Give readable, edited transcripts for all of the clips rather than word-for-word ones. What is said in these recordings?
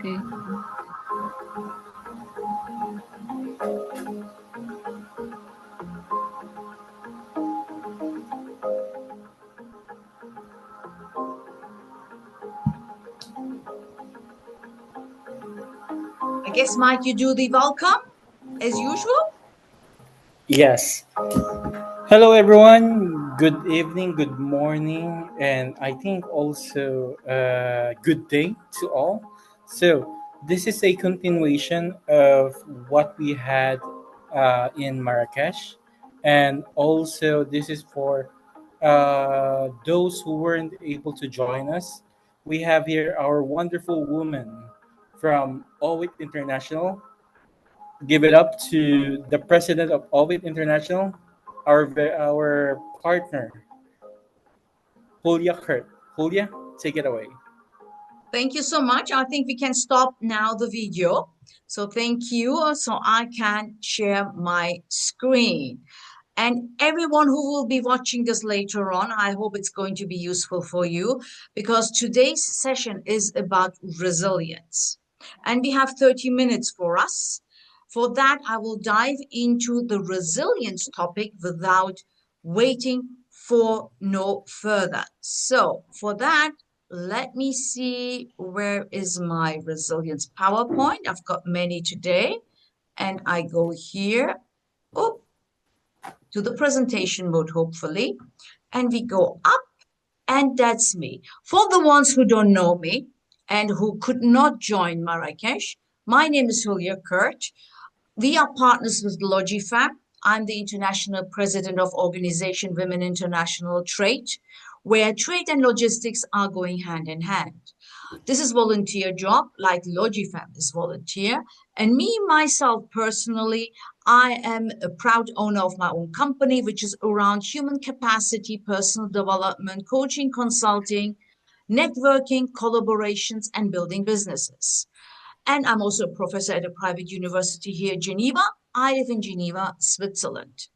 Okay. I guess, Mike, you do the welcome as usual. Yes. Hello, everyone. Good evening, good morning, and I think also good day to all. So, this is a continuation of what we had in Marrakesh, and also this is for those who weren't able to join us. We have here our wonderful woman from Owit International. Give it up to the president of Ovid International, our partner, Julia Kurt. Julia, take it away. Thank you so much. I think we can stop now the video. So thank you. So I can share my screen. And everyone who will be watching this later on, I hope it's going to be useful for you because today's session is about resilience. And we have 30 minutes for us. For that, I will dive into the resilience topic without waiting for no further. So for that, let me see where is my resilience PowerPoint. I've got many today. And I go here. Oh, to the presentation mode, hopefully, and we go up, and that's me. For the ones who don't know me and who could not join Marrakesh, my name is Julia Kurt. We are partners with LOGIFEM. I'm the international president of Organization Women International Trade, where trade and logistics are going hand in hand. This is volunteer job, like LOGIFEM is volunteer. And me, myself, personally, I am a proud owner of my own company, which is around human capacity, personal development, coaching, consulting, networking, collaborations, and building businesses. And I'm also a professor at a private university here in Geneva. I live in Geneva, Switzerland.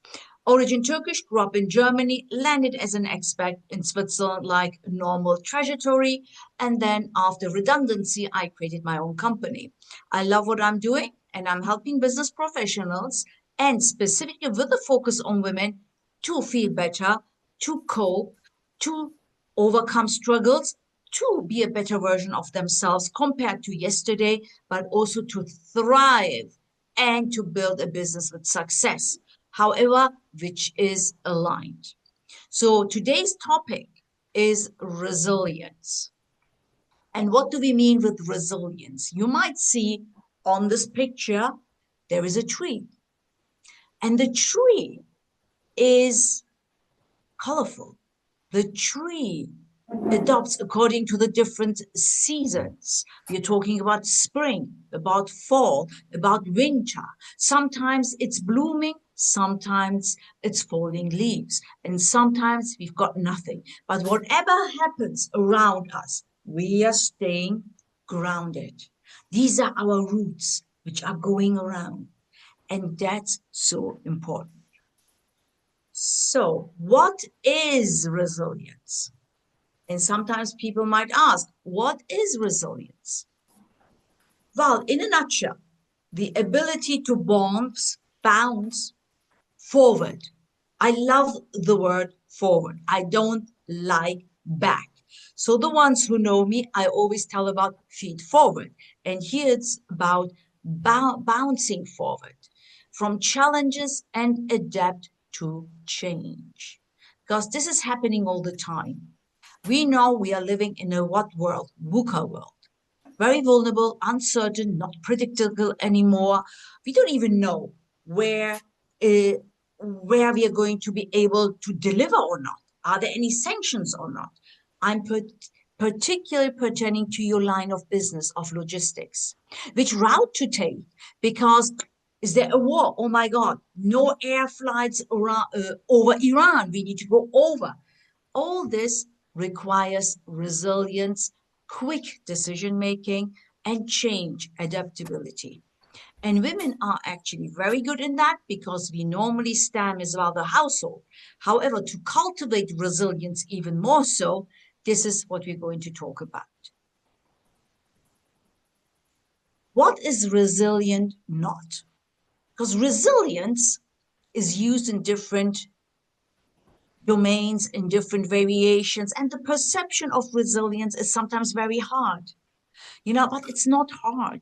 Origin Turkish, grew up in Germany, landed as an expat in Switzerland like a normal trajectory. And then after redundancy, I created my own company. I love what I'm doing and I'm helping business professionals and specifically with a focus on women to feel better, to cope, to overcome struggles, to be a better version of themselves compared to yesterday, but also to thrive and to build a business with success, however, which is aligned. So today's topic is resilience. And what do we mean with resilience? You might see on this picture, there is a tree. And the tree is colorful. The tree adopts according to the different seasons. We're talking about spring, about fall, about winter. Sometimes it's blooming, sometimes it's falling leaves, and sometimes we've got nothing. But whatever happens around us, we are staying grounded. These are our roots, which are going around. And that's so important. So, what is resilience? And sometimes people might ask, what is resilience? Well, in a nutshell, the ability to bounce forward. I love the word forward. I don't like back. So the ones who know me, I always tell about feet forward. And here it's about bouncing forward from challenges and adapt to change. Because this is happening all the time. We know we are living in a what world? VUCA world. Very vulnerable, uncertain, not predictable anymore. We don't even know uh, where we are going to be able to deliver or not. Are there any sanctions or not? I'm particularly pertaining to your line of business of logistics. Which route to take? Because is there a war? Oh my God, no air flights over Iran. We need to go over. All this requires resilience, quick decision making, and change adaptability. And women are actually very good in that because we normally stand as well the household. However, to cultivate resilience even more so, this is what we're going to talk about. What is resilient not? Because resilience is used in different domains, in different variations, and the perception of resilience is sometimes very hard. But it's not hard.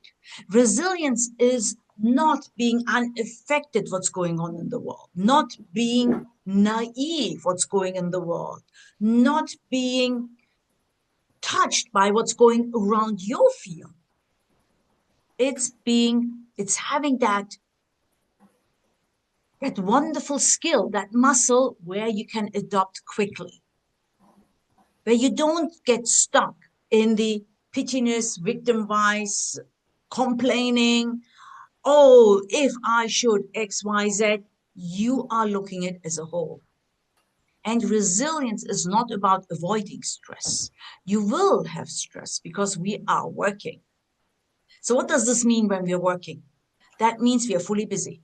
Resilience is not being unaffected what's going on in the world, not being naive what's going in the world, not being touched by what's going around your field. It's having that wonderful skill, that muscle where you can adopt quickly, where you don't get stuck in the pittiness, victim wise, complaining. Oh, if I should XYZ, you are looking at it as a whole. And resilience is not about avoiding stress. You will have stress because we are working. So what does this mean when we're working? That means we are fully busy.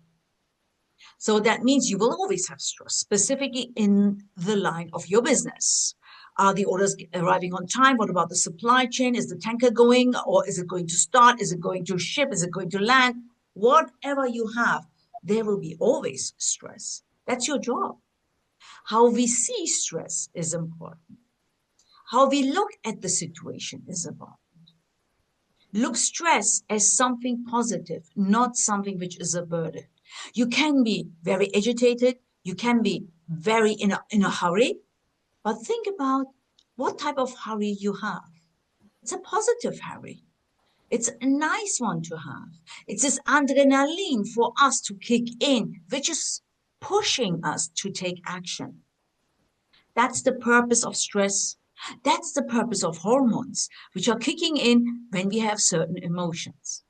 So that means you will always have stress, specifically in the line of your business. Are the orders arriving on time? What about the supply chain? Is the tanker going, or is it going to start? Is it going to ship? Is it going to land? Whatever you have, there will be always stress. That's your job. How we see stress is important. How we look at the situation is important. Look stress as something positive, not something which is a burden. You can be very agitated. You can be very in a hurry, but think about what type of hurry you have. It's a positive hurry. It's a nice one to have. It's this adrenaline for us to kick in, which is pushing us to take action. That's the purpose of stress. That's the purpose of hormones, which are kicking in when we have certain emotions.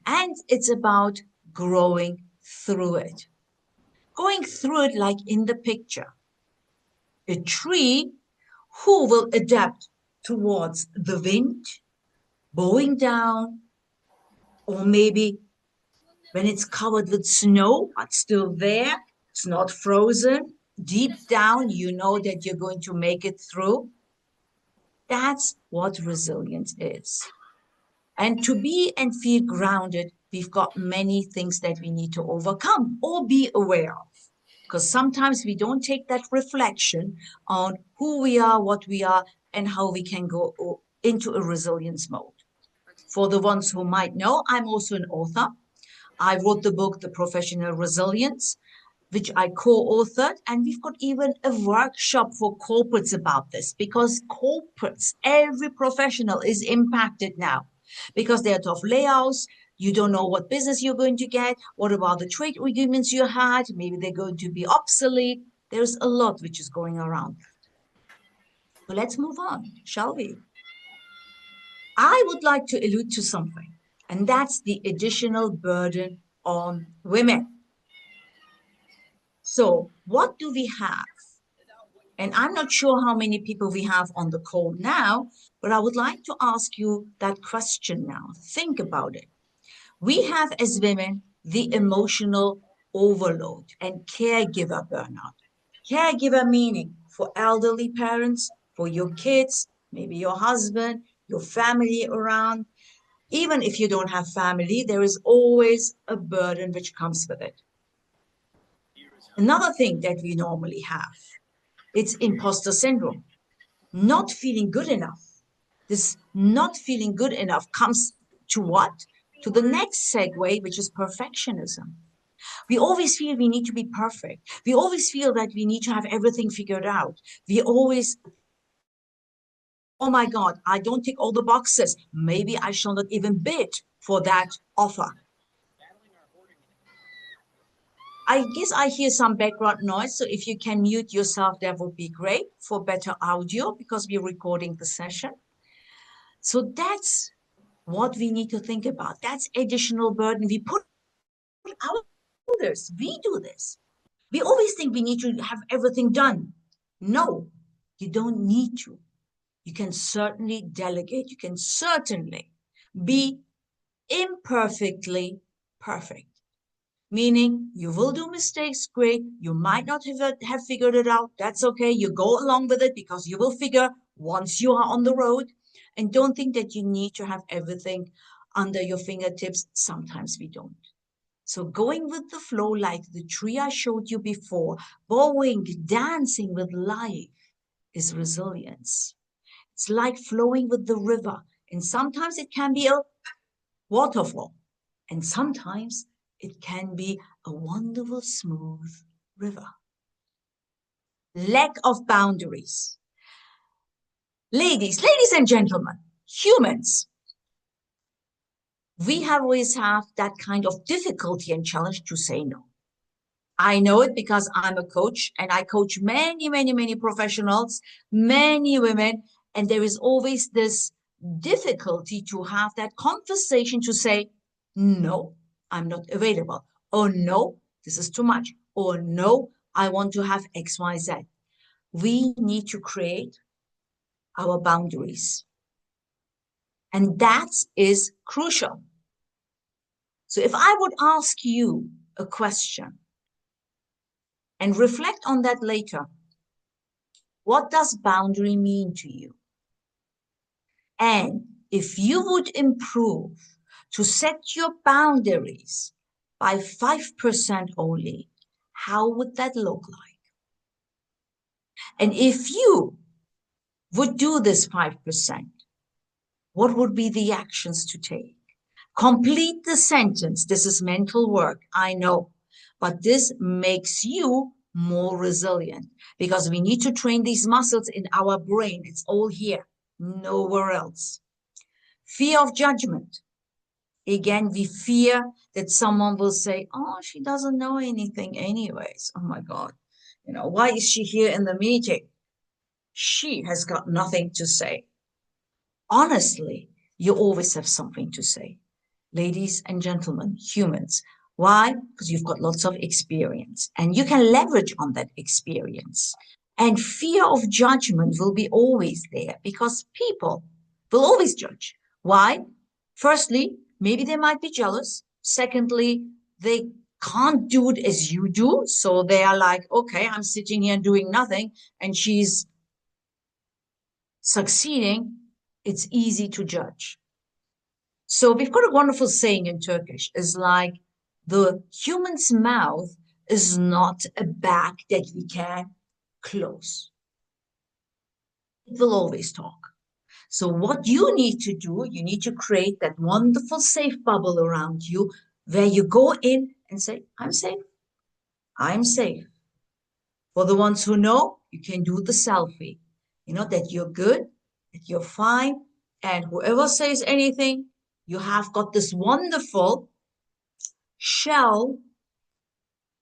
And it's about growing through it. Going through it like in the picture. A tree who will adapt towards the wind, bowing down, or maybe when it's covered with snow, but still there, it's not frozen. Deep down, you know that you're going to make it through. That's what resilience is. And to be and feel grounded, we've got many things that we need to overcome or be aware of. Because sometimes we don't take that reflection on who we are, what we are, and how we can go into a resilience mode. For the ones who might know, I'm also an author. I wrote the book, The Professional Resilience, which I co-authored, and we've got even a workshop for corporates about this, because corporates, every professional is impacted now because there are tough layouts. You don't know what business you're going to get. What about the trade agreements you had? Maybe they're going to be obsolete. There's a lot which is going around. So let's move on, shall we? I would like to allude to something, and that's the additional burden on women. So what do we have? And I'm not sure how many people we have on the call now, but I would like to ask you that question now. Think about it. We have, as women, the emotional overload and caregiver burnout. Caregiver meaning for elderly parents, for your kids, maybe your husband, your family around. Even if you don't have family, there is always a burden which comes with it. Another thing that we normally have, it's imposter syndrome, not feeling good enough. This not feeling good enough comes to what? To the next segue, which is perfectionism. We always feel we need to be perfect. We always feel that we need to have everything figured out. We always, oh my God, I don't tick all the boxes. Maybe I shall not even bid for that offer. I guess I hear some background noise, so if you can mute yourself, that would be great for better audio because we're recording the session. So that's what we need to think about. That's additional burden we put our shoulders. We do this. We always think we need to have everything done. No, you don't need to. You can certainly delegate. You can certainly be imperfectly perfect. Meaning you will do mistakes, great. You might not have figured it out. That's okay. You go along with it because you will figure once you are on the road. And don't think that you need to have everything under your fingertips. Sometimes we don't. So going with the flow, like the tree I showed you before, bowing, dancing with life is resilience. It's like flowing with the river. And sometimes it can be a waterfall. And sometimes it can be a wonderful, smooth river. Lack of boundaries. Ladies and gentlemen, humans, we have always have that kind of difficulty and challenge to say no. I know it because I'm a coach and I coach many professionals, many women, and there is always this difficulty to have that conversation to say, no, I'm not available. Or no, this is too much. Or no, I want to have XYZ. We need to create our boundaries. And that is crucial. So if I would ask you a question and reflect on that later, what does boundary mean to you? And if you would improve to set your boundaries by 5% only, how would that look like? And if you would do this 5%, what would be the actions to take? Complete the sentence. This is mental work, I know, but this makes you more resilient because we need to train these muscles in our brain. It's all here, nowhere else. Fear of judgment. Again, we fear that someone will say, oh, she doesn't know anything anyways. Oh my God. Why is she here in the meeting? She has got nothing to say. Honestly, you always have something to say. Ladies and gentlemen, humans. Why? Because you've got lots of experience and you can leverage on that experience. And fear of judgment will be always there because people will always judge. Why? Firstly, maybe they might be jealous. Secondly, they can't do it as you do. So they are like, okay, I'm sitting here doing nothing and she's succeeding. It's easy to judge. So we've got a wonderful saying in Turkish. It's like the human's mouth is not a bag that we can close. It will always talk. So what you need to do, you need to create that wonderful safe bubble around you where you go in and say, I'm safe. I'm safe. For the ones who know, you can do the selfie. That you're good, that you're fine. And whoever says anything, you have got this wonderful shell,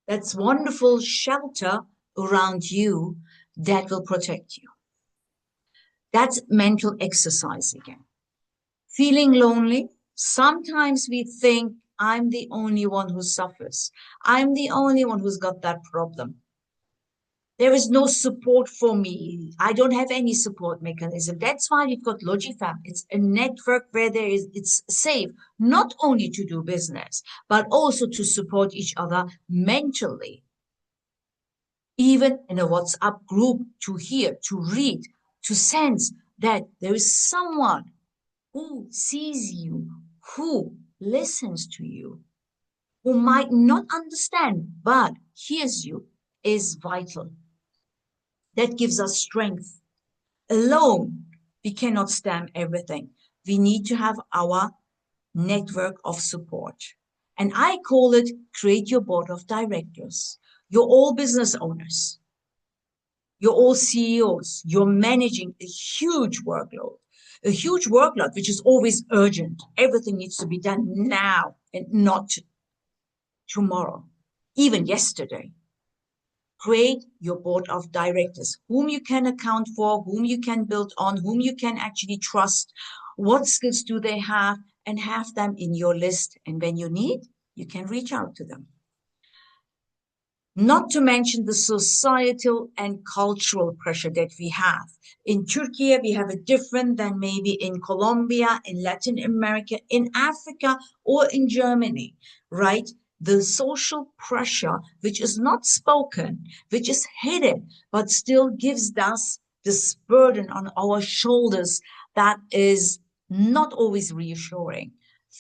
that's wonderful shelter around you that will protect you. That's mental exercise again. Feeling lonely. Sometimes we think I'm the only one who suffers. I'm the only one who's got that problem. There is no support for me. I don't have any support mechanism. That's why we've got LOGIFEM. It's a network where it's safe, not only to do business, but also to support each other mentally. Even in a WhatsApp group, to hear, to read, to sense that there is someone who sees you, who listens to you, who might not understand, but hears you, is vital. That gives us strength. Alone, we cannot stand everything. We need to have our network of support. And I call it create your board of directors. You're all business owners. You're all CEOs. You're managing a huge workload, which is always urgent. Everything needs to be done now and not tomorrow, even yesterday. Create your board of directors, whom you can account for, whom you can build on, whom you can actually trust. What skills do they have? And have them in your list. And when you need, you can reach out to them. Not to mention the societal and cultural pressure that we have. In Turkey, we have it different than maybe in Colombia, in Latin America, in Africa, or in Germany, right? The social pressure, which is not spoken, which is hidden, but still gives us this burden on our shoulders that is not always reassuring.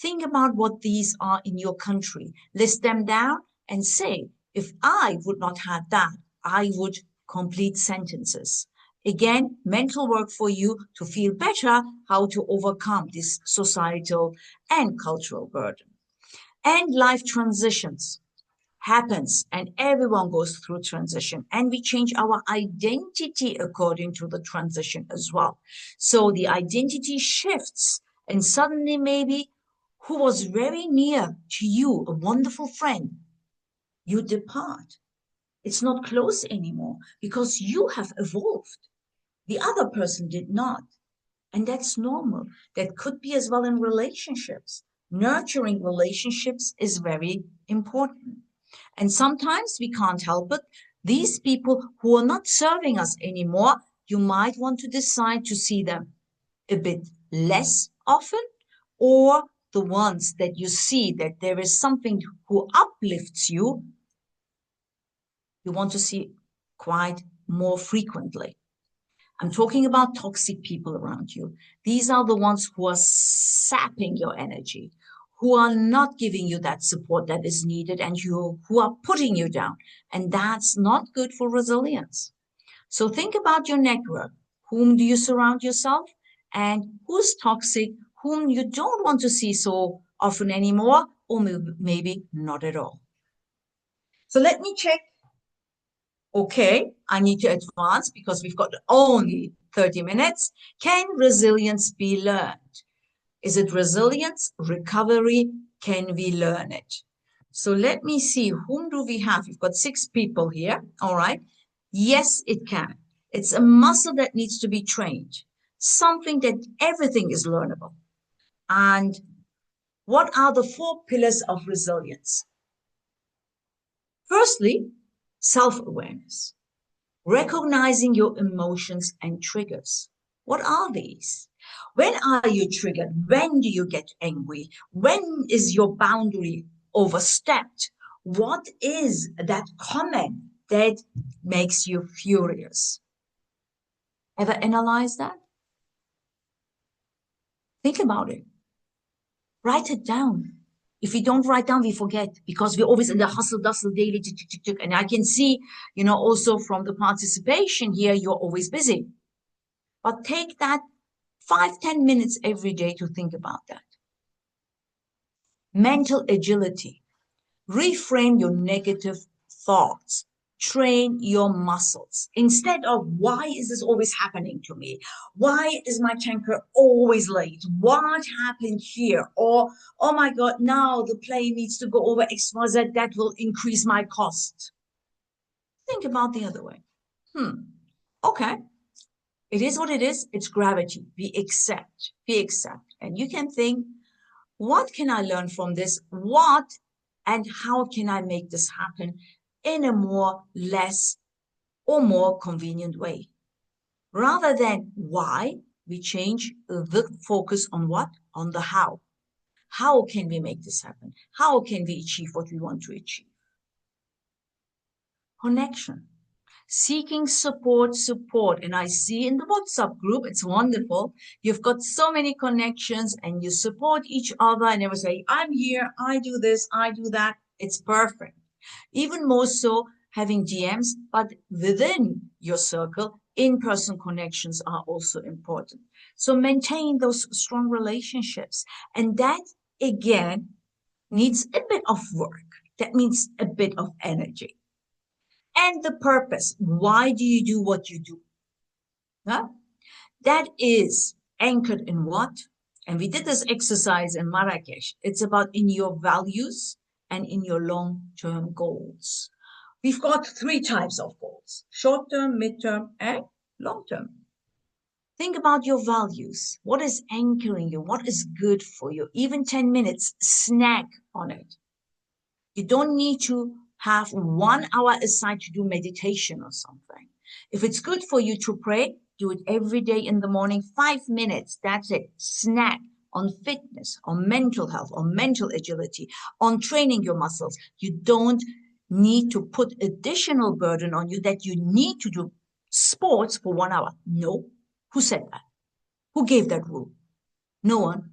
Think about what these are in your country. List them down and say, if I would not have that, I would complete sentences. Again, mental work for you to feel better how to overcome this societal and cultural burden. And life transitions happens and everyone goes through transition and we change our identity according to the transition as well. So the identity shifts and suddenly maybe who was very near to you, a wonderful friend, you depart. It's not close anymore because you have evolved. The other person did not. And that's normal. That could be as well in relationships. Nurturing relationships is very important. And sometimes we can't help it. These people who are not serving us anymore, you might want to decide to see them a bit less often, or the ones that you see that there is something who uplifts you, you want to see quite more frequently. I'm talking about toxic people around you. These are the ones who are sapping your energy, who are not giving you that support that is needed, and who are putting you down. And that's not good for resilience. So think about your network. Whom do you surround yourself? And who's toxic, whom you don't want to see so often anymore, or maybe not at all. So let me check. Okay, I need to advance because we've got only 30 minutes. Can resilience be learned? Is it resilience, recovery? Can we learn it? So let me see, whom do we have? We've got 6 people here. All right. Yes, it can. It's a muscle that needs to be trained, something that everything is learnable. And what are the 4 pillars of resilience? Firstly, self-awareness. Recognizing your emotions and triggers. What are these? When are you triggered? When do you get angry? When is your boundary overstepped? What is that comment that makes you furious? Ever analyze that? Think about it. Write it down. If we don't write down, we forget because we're always in the hustle, bustle, daily. And I can see, also from the participation here, you're always busy. But take that 5-10 minutes every day to think about that. Mental agility. Reframe your negative thoughts. Train your muscles. Instead of, why is this always happening to me? Why is my tanker always late? What happened here? Or, oh my God, now the plane needs to go over XYZ. That will increase my cost. Think about the other way. Okay. It is what it is. It's gravity. We accept. We accept. And you can think, what can I learn from this? What and how can I make this happen in a less or more convenient way? Rather than why, we change the focus on what? On the how. How can we make this happen? How can we achieve what we want to achieve? Connection. Seeking support. And I see in the WhatsApp group, it's wonderful. You've got so many connections and you support each other and never say, I'm here, I do this, I do that. It's perfect. Even more so having DMs, but within your circle, in-person connections are also important. So maintain those strong relationships. And that, again, needs a bit of work. That means a bit of energy. And the purpose. Why do you do what you do? Huh? That is anchored in what? And we did this exercise in Marrakesh. It's about in your values and in your long-term goals. We've got 3 types of goals: short-term, mid-term, and long-term. Think about your values. What is anchoring you? What is good for you? Even 10 minutes, snack on it. You don't need to have 1 hour aside to do meditation or something. If it's good for you to pray, do it every day in the morning, 5 minutes. That's it. Snack on fitness, on mental health, on mental agility, on training your muscles. You don't need to put additional burden on you that you need to do sports for 1 hour. No. Who said that? Who gave that rule? No one.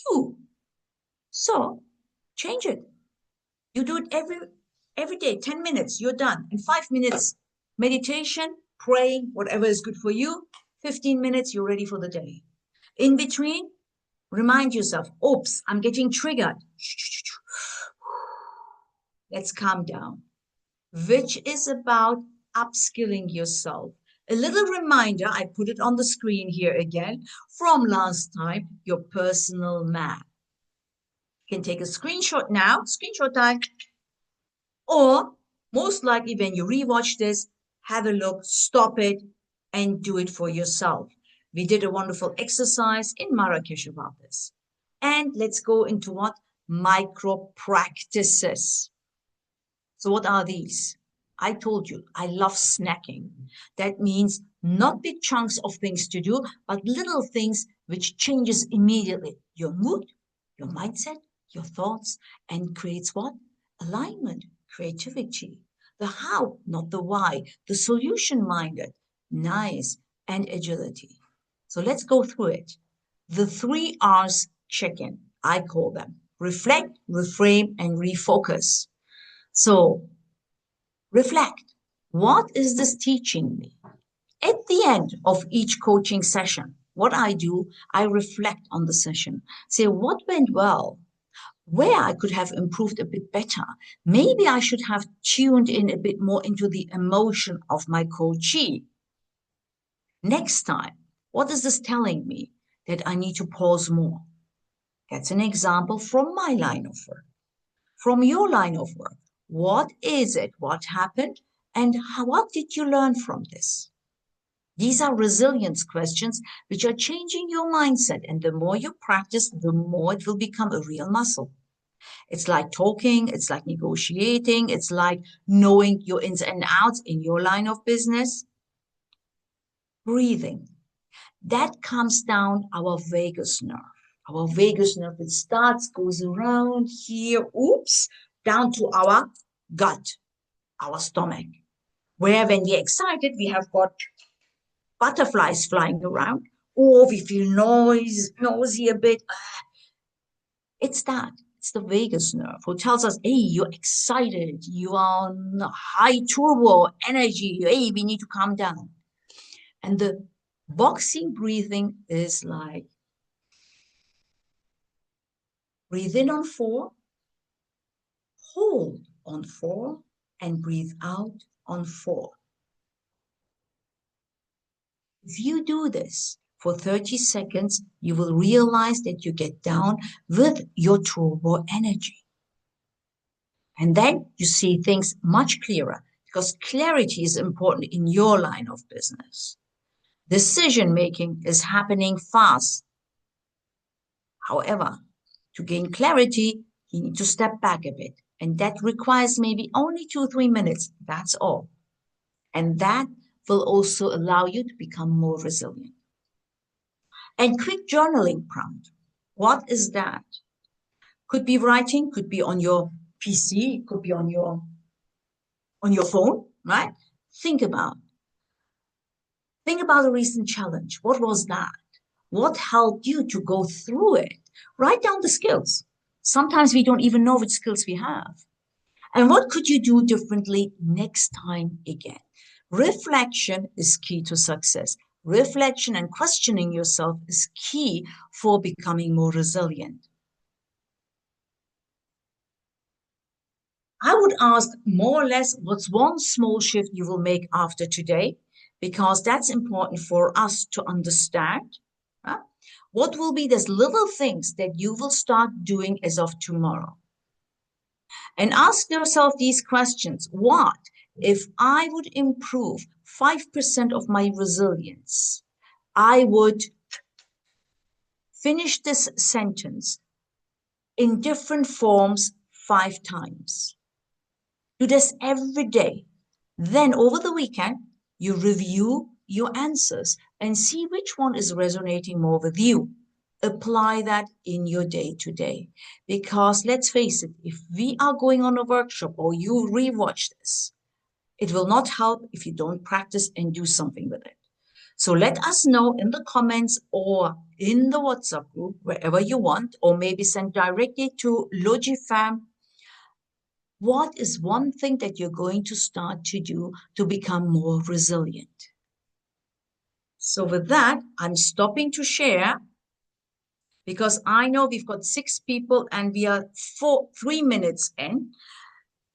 You. So change it. You do it every day, 10 minutes, you're done. In 5 minutes, meditation, praying, whatever is good for you. 15 minutes, you're ready for the day. In between, remind yourself, oops, I'm getting triggered. Let's calm down, which is about upskilling yourself. A little reminder, I put it on the screen here again, from last time, your personal map. You can take a screenshot now, screenshot time, or most likely when you rewatch this, have a look, stop it, and do it for yourself. We did a wonderful exercise in Marrakesh about this. And let's go into what? Micro practices. So what are these? I told you, I love snacking. That means not big chunks of things to do, but little things which changes immediately your mood, your mindset, your thoughts, and creates what? Alignment, creativity. The how, not the why. The solution minded, nice, and agility. So let's go through it. The 3 R's check-in, I call them. Reflect, reframe, and refocus. So reflect. What is this teaching me? At the end of each coaching session, what I do, I reflect on the session, say what went well, where I could have improved a bit better. Maybe I should have tuned in a bit more into the emotion of my coachee. Next time, what is this telling me? That I need to pause more. That's an example from my line of work. From your line of work, what is it? What happened? And what did you learn from this? These are resilience questions which are changing your mindset. And the more you practice, the more it will become a real muscle. It's like talking, it's like negotiating, it's like knowing your ins and outs in your line of business. Breathing. That comes down our vagus nerve. Our vagus nerve, it starts, goes around here, oops, down to our gut, our stomach, where when we're excited, we have got butterflies flying around, or we feel nosy a bit. It's that. It's the vagus nerve who tells us, hey, you're excited. You are on high turbo energy. Hey, we need to calm down. And the boxing breathing is like, breathe in on 4, hold on 4, and breathe out on 4. If you do this for 30 seconds, you will realize that you get down with your turbo energy. And then you see things much clearer because clarity is important in your line of business. Decision making is happening fast. However, to gain clarity, you need to step back a bit. And that requires maybe only 2-3 minutes. That's all. And that will also allow you to become more resilient. And quick journaling prompt. What is that? Could be writing, could be on your PC, could be on your phone, right? Think about a recent challenge. What was that? What helped you to go through it? Write down the skills. Sometimes we don't even know which skills we have. And what could you do differently next time again? Reflection is key to success. Reflection and questioning yourself is key for becoming more resilient. I would ask more or less what's one small shift you will make after today, because that's important for us to understand. Huh? What will be those little things that you will start doing as of tomorrow? And ask yourself these questions. What if I would improve 5% of my resilience? I would finish this sentence in different forms 5 times. Do this every day. Then over the weekend, you review your answers and see which one is resonating more with you. Apply that in your day to day. Because let's face it, if we are going on a workshop or you rewatch this, it will not help if you don't practice and do something with it. So let us know in the comments or in the WhatsApp group, wherever you want, or maybe send directly to LOGIFEM. What is one thing that you're going to start to do to become more resilient? So with that, I'm stopping to share because I know we've got 6 people and we are 3 minutes in.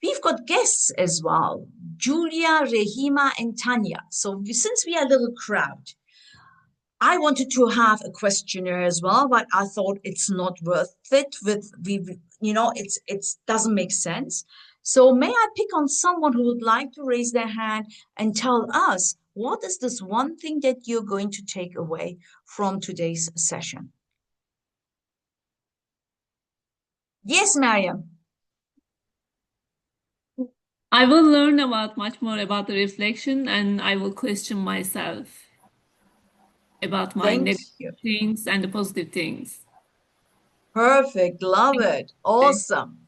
We've got guests as well, Julia, Rehima, and Tanya. So since we are a little crowd, I wanted to have a questionnaire as well, but I thought it's not worth it. It doesn't make sense. So may I pick on someone who would like to raise their hand and tell us what is this one thing that you're going to take away from today's session? Yes, Mariam. I will learn about much more about the reflection and I will question myself about my Thank negative you. things and the positive things. Perfect. Love it. Awesome.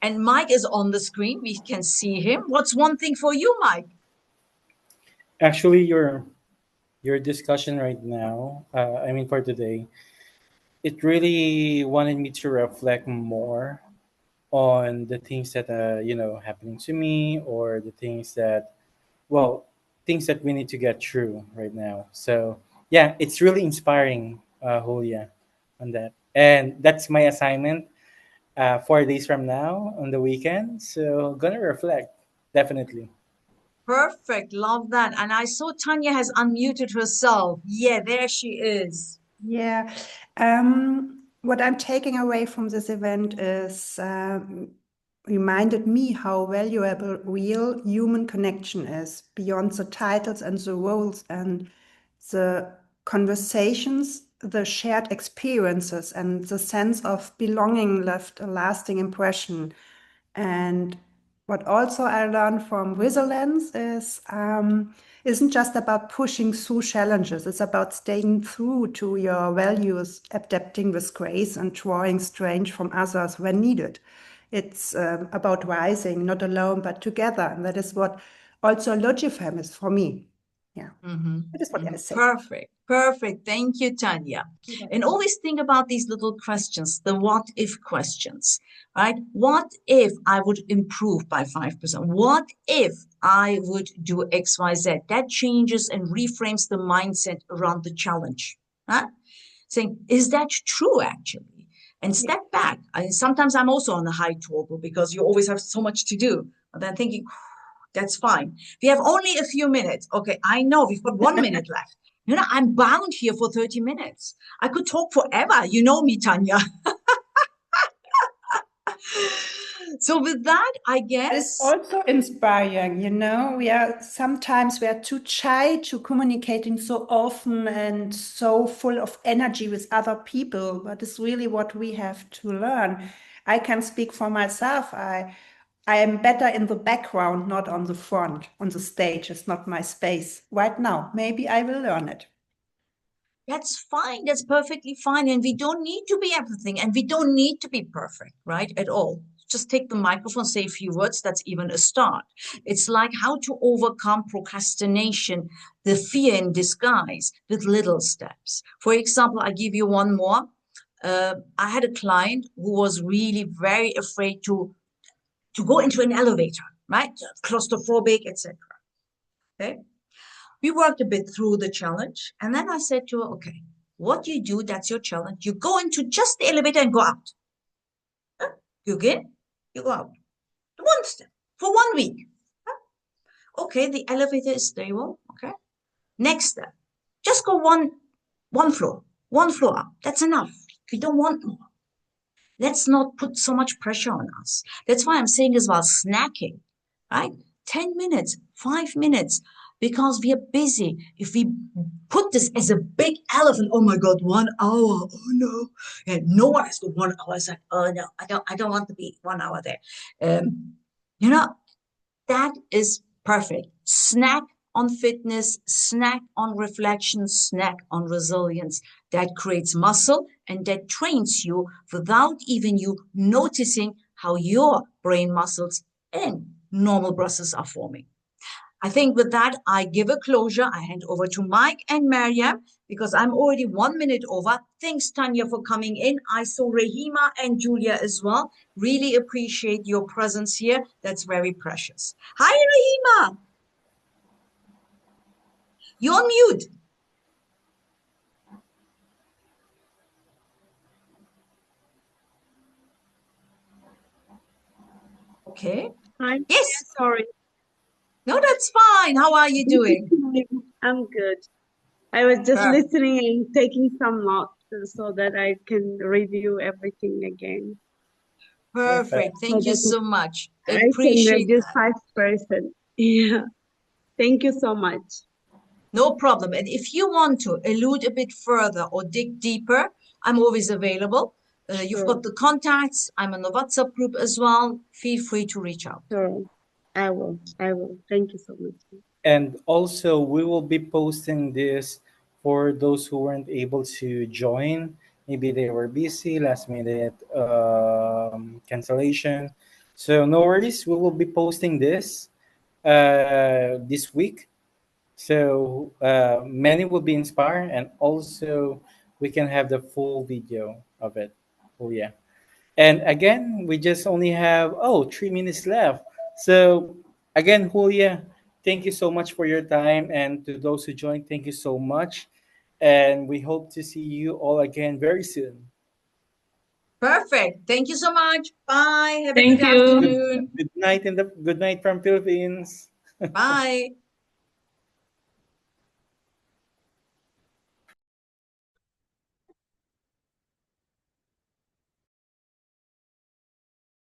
And Mike is on the screen. We can see him. What's one thing for you, Mike? Actually, your discussion right now, I mean for today, it really wanted me to reflect more on the things that happening to me, or the things that, well, things that we need to get through right now. So yeah, it's really inspiring, Julia, on that. And that's my assignment, 4 days from now on the weekend. So gonna reflect, definitely. Perfect. Love that. And I saw Tanya has unmuted herself. Yeah, there she is. Yeah. What I'm taking away from this event is reminded me how valuable real human connection is beyond the titles and the roles and the conversations, the shared experiences, and the sense of belonging left a lasting impression. And what also I learned from resilience is isn't just about pushing through challenges. It's about staying true to your values, adapting with grace, and drawing strength from others when needed. It's about rising, not alone, but together. And that is what also LOGIFEM is for me. Yeah, that is what I say. Perfect. Perfect. Thank you, Tanya. And always think about these little questions, the what if questions, right? What if I would improve by 5%? What if I would do XYZ? That changes and reframes the mindset around the challenge, right? Saying, is that true actually? And step back. Sometimes I'm also on a high toggle because you always have so much to do. But then thinking, that's fine. We have only a few minutes. Okay, I know we've got 1 minute left. I'm bound here for 30 minutes. I could talk forever. You know me, Tanya. So with that, I guess. It's also inspiring, sometimes we are too shy to communicating so often and so full of energy with other people, but it's really what we have to learn. I can speak for myself. I am better in the background, not on the front, on the stage. It's not my space right now. Maybe I will learn it. That's fine. That's perfectly fine. And we don't need to be everything. And we don't need to be perfect, right? At all. Just take the microphone, say a few words. That's even a start. It's like how to overcome procrastination, the fear in disguise with little steps. For example, I give you one more. I had a client who was really very afraid to go into an elevator, right? Claustrophobic, etc. Okay. We worked a bit through the challenge. And then I said to her, okay, what you do, that's your challenge. You go into just the elevator and go out. You get, you go out. One step for 1 week. Okay, the elevator is stable. Okay. Next step, just go one floor up. That's enough. We don't want more. Let's not put so much pressure on us. That's why I'm saying as well, snacking, right? 10 minutes, 5 minutes, because we are busy. If we put this as a big elephant, oh my God, 1 hour, oh no. And no one has got 1 hour. It's like, oh no, I don't want to be 1 hour there. You know, that is perfect. Snack on fitness, snack on reflection, snack on resilience. That creates muscle and that trains you without even you noticing how your brain muscles and normal muscles are forming. I think with that, I give a closure. I hand over to Mike and Mariam because I'm already 1 minute over. Thanks, Tanya, for coming in. I saw Rahima and Julia as well. Really appreciate your presence here. That's very precious. Hi, Rahima. You're on mute. Okay. Hi. Yes. Sorry. No, that's fine. How are you doing? I'm good. I was just Perfect. listening and taking some notes so that I can review everything again. Perfect. Perfect. So Thank you that so much. I can Appreciate reduce that. 5%. Yeah. Thank you so much. No problem. And if you want to allude a bit further or dig deeper, I'm always available. You've Sure. got the contacts. I'm in the WhatsApp group as well. Feel free to reach out. Sure. I will. I will. Thank you so much. And also, we will be posting this for those who weren't able to join. Maybe they were busy, last minute cancellation. So, no worries. We will be posting this week. So, many will be inspired, and also we can have the full video of it. Oh, yeah. And again, we just only have 3 minutes left. So again, Julia, thank you so much for your time, and to those who joined, thank you so much. And we hope to see you all again very soon. Perfect. Thank you so much. Bye. Have a good Thank you. Good, afternoon. good night from Philippines. Bye.